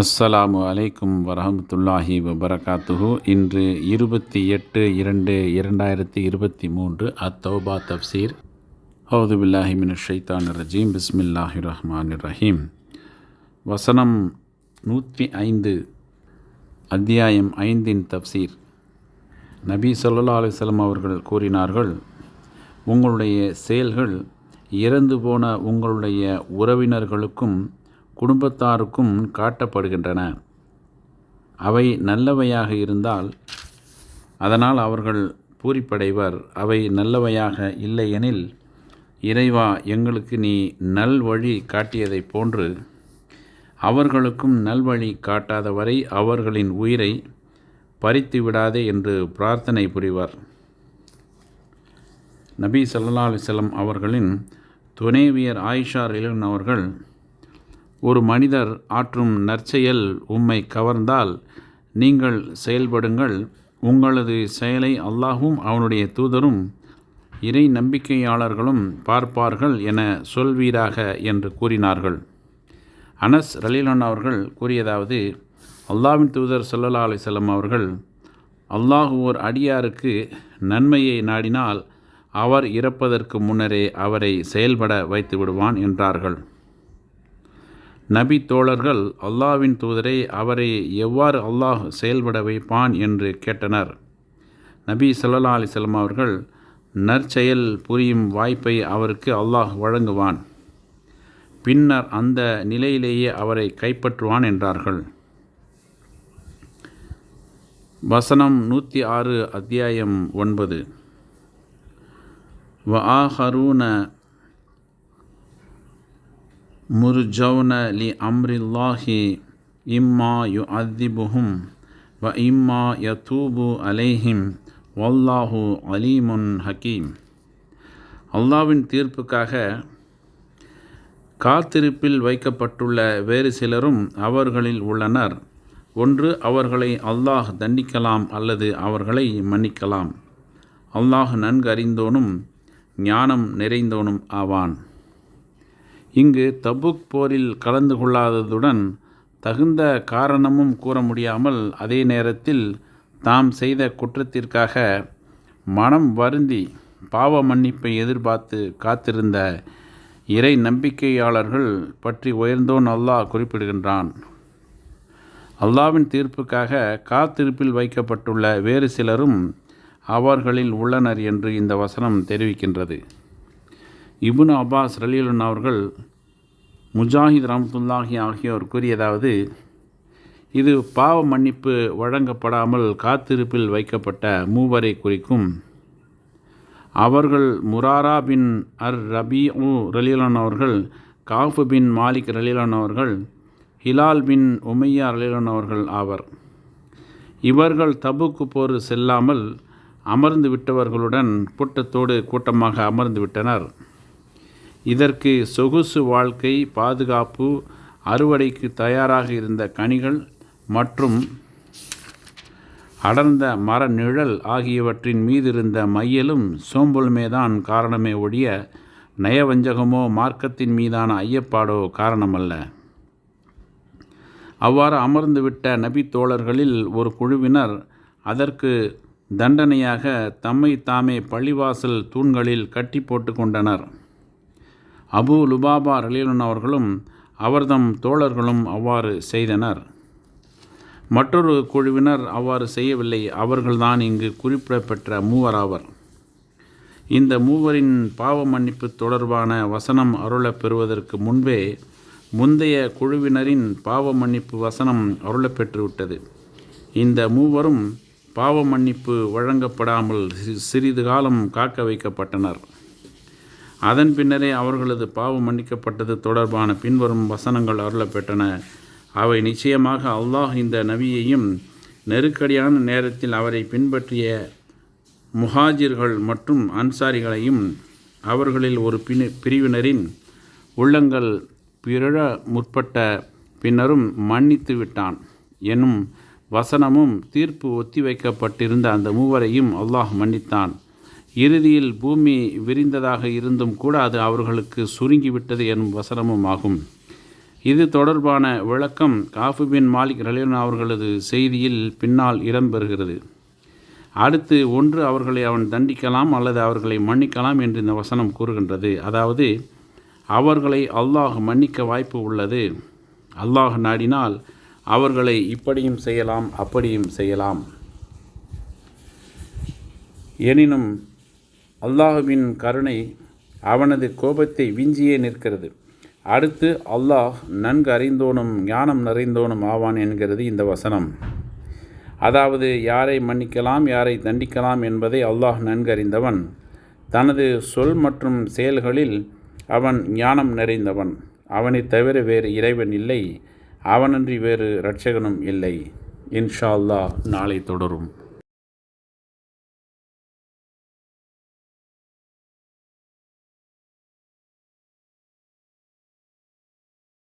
அஸ்ஸலாமு அலைக்கும் வரஹமத்துல்லாஹி வபரகாத்துஹு. இன்று 28/2/2023 அத்தௌபா தஃப்சீர். அவுது பில்லாஹி மினஷ் ஷைத்தானிர் ரஜீம். பிஸ்மில்லாஹிர் ரஹ்மானிர் ரஹீம். வசனம் 105, அத்தியாயம் 5 தஃப்சீர். நபி ஸல்லல்லாஹு அலைஹி வஸல்லம் அவர்கள் கூறினார்கள், உங்களுடைய செயல்கள் இறந்து போன உங்களுடைய உறவினர்களுக்கும் குடும்பத்தாருக்கும் காட்டப்படுகின்றன. அவை நல்லவையாக இருந்தால் அதனால் அவர்கள் பூரிப்படைவர். அவை நல்லவையாக இல்லையெனில், இறைவா, எங்களுக்கு நீ நல்வழி காட்டியதைப் போன்று அவர்களுக்கும் நல்வழி காட்டாத வரை அவர்களின் உயிரை பறித்து விடாதே என்று பிரார்த்தனை புரிவர். நபி ஸல்லல்லாஹு அலைஹி வஸல்லம் அவர்களின் துணைவியர் ஆயிஷா ரலியல்லாஹு அவர்கள், ஒரு மனிதர் ஆற்றும் நற்செயல் உம்மை கவர்ந்தால் நீங்கள் செயல்படுங்கள். உங்களது செயலை அல்லாஹும் அவனுடைய தூதரும் இறை நம்பிக்கையாளர்களும் பார்ப்பார்கள் என சொல்வீராக என்று கூறினார்கள். அனஸ் ரலியல்லாஹு அவர்கள் கூறியதாவது, அல்லாஹ்வின் தூதர் ஸல்லல்லாஹு அலைஹி வஸல்லம் அவர்கள், அல்லாஹ் ஓர் அடியாருக்கு நன்மையை நாடினால் அவர் இறப்பதற்கு முன்னரே அவரை செயல்பட வைத்து விடுவான் என்றார்கள். நபி தோழர்கள், அல்லாஹ்வின் தூதரை, அவரை எவ்வாறு அல்லாஹ் செயல்பட வைப்பான் என்று கேட்டனர். நபி ஸல்லல்லாஹு அலைஹி வஸல்லம் அவர்கள், நற்செயல் புரியும் வாய்ப்பை அவருக்கு அல்லாஹ் வழங்குவான், பின்னர் அந்த நிலையிலேயே அவரை கைப்பற்றுவான் என்றார்கள். வசனம் 106, அத்தியாயம் 9. வஆஹரூன முர்ஜவுன லி அம்ரில்லாஹி இம்மா யுஅதிபுஹும் வ இம்மா யதூபு அலைஹிம் வல்லாஹு அலீமுன் ஹக்கீம். அல்லாஹ்வின் தீர்ப்புக்காக காத்திருப்பில் வைக்கப்பட்டுள்ள வேறு சிலரும் அவர்களில் உள்ளனர். ஒன்று, அவர்களை அல்லாஹ் தண்டிக்கலாம் அல்லது அவர்களை மன்னிக்கலாம். அல்லாஹ் நன்கு அறிந்தோனும் ஞானம் நிறைந்தோனும் ஆவான். இங்கு தபுக் போரில் கலந்து கொள்ளாததுடன் தகுந்த காரணமும் கூற முடியாமல், அதே நேரத்தில் தாம் செய்த குற்றத்திற்காக மனம் வருந்தி பாவ மன்னிப்பை எதிர்பார்த்து காத்திருந்த இறை நம்பிக்கையாளர்கள் பற்றி உயர்ந்தோன் அல்லாஹ் குறிப்பிடுகின்றான். அல்லாஹ்வின் தீர்ப்புக்காக காத்திருப்பில் வைக்கப்பட்டுள்ள வேறு சிலரும் அவர்களில் உள்ளனர் என்று இந்த வசனம் தெரிவிக்கின்றது. இப்னு அப்பாஸ் ரலியல்லாஹு அவர்கள், முஜாஹித் ரஹ்மத்துல்லாஹி ஆகியோர் கூறியதாவது, இது பாவ மன்னிப்பு வழங்கப்படாமல் காத்திருப்பில் வைக்கப்பட்ட மூவரை குறிக்கும். அவர்கள் முராரா பின் ரபீஉ ரலியல்லாஹு அவர்கள், காஃப் பின் மாலிக் ரலியல்லாஹு அவர்கள், ஹிலால் பின் உமையா ரலியல்லாஹு அவர்கள் ஆவர். இவர்கள் தபுக்கு போர் செல்லாமல் அமர்ந்து விட்டவர்களுடன் கூட்டத்தோடு கூட்டமாக அமர்ந்து விட்டனர். இதற்கு சொகுசு வாழ்க்கை, பாதுகாப்பு, அறுவடைக்கு தயாராக இருந்த கனிகள் மற்றும் அடர்ந்த மர நிழல் ஆகியவற்றின் மீது இருந்த மையலும் சோம்பலுமேதான் காரணமே ஒழிய நயவஞ்சகமோ மார்க்கத்தின் மீதான ஐயப்பாடோ காரணமல்ல. அவ்வாறு அமர்ந்துவிட்ட நபி தோழர்களில் ஒரு குழுவினர் அதற்கு தண்டனையாக தம்மை தாமே பள்ளிவாசல் தூண்களில் கட்டி போட்டு கொண்டனர். அபு லுபாபா ரலியல்லாஹு அவர்களும் அவர்தம் தோழர்களும் அவ்வாறு செய்தனர். மற்றொரு குழுவினர் அவ்வாறு செய்யவில்லை. அவர்கள்தான் இங்கு குறிப்பிடப்பெற்ற மூவராவர். இந்த மூவரின் பாவ மன்னிப்பு தொடர்பான வசனம் அருளப் பெறுவதற்கு முன்பே முந்தைய குழுவினரின் பாவ மன்னிப்பு வசனம் அருளப்பெற்றுவிட்டது. இந்த மூவரும் பாவ மன்னிப்பு வழங்கப்படாமல் சிறிது காலம் காக்க வைக்கப்பட்டனர். அதன் பின்னரே அவர்களது பாவம் மன்னிக்கப்பட்டது தொடர்பான பின்வரும் வசனங்கள் அருளப்பெற்றன. அவை நிச்சயமாக அல்லாஹ் இந்த நபியையும் நெருக்கடியான நேரத்தில் அவரை பின்பற்றிய முஹாஜிர்கள் மற்றும் அன்சாரிகளையும் அவர்களில் ஒரு பிரிவினரின் உள்ளங்கள் பிறழ முற்பட்ட பின்னரும் மன்னித்து விட்டான் எனும் வசனமும், தீர்ப்பு ஒத்திவைக்கப்பட்டிருந்த அந்த மூவரையும் அல்லாஹ் மன்னித்தான். இறுதியில் பூமி விரிந்ததாக இருந்தும் கூட அது அவர்களுக்கு சுருங்கிவிட்டது எனும் வசனமும் ஆகும். இது தொடர்பான விளக்கம் காஃபு பின் மாலிக் ரலியல்லாஹு அவர்களது செய்தியில் பின்னால் இடம்பெறுகிறது. அடுத்து, ஒன்று அவர்களை அவன் தண்டிக்கலாம் அல்லது அவர்களை மன்னிக்கலாம் என்று இந்த வசனம் கூறுகின்றது. அதாவது, அவர்களை அல்லாஹ் மன்னிக்க வாய்ப்பு உள்ளது. அல்லாஹ் நாடினால் அவர்களை இப்படியும் செய்யலாம், அப்படியும் செய்யலாம். எனினும் அல்லாஹ்வின் கருணை அவனது கோபத்தை விஞ்சியே நிற்கிறது. அடுத்து, அல்லாஹ் நன்கு அறிந்தோனும் ஞானம் நிறைந்தோனும் ஆவான் என்கிறது இந்த வசனம். அதாவது, யாரை மன்னிக்கலாம், யாரை தண்டிக்கலாம் என்பதை அல்லாஹ் நன்கு அறிந்தவன். தனது சொல் மற்றும் செயல்களில் அவன் ஞானம் நிறைந்தவன். அவனைத் தவிர வேறு இறைவன் இல்லை. அவனன்றி வேறு இரட்சகனும் இல்லை. இன்ஷா அல்லாஹ் நாளை தொடரும்.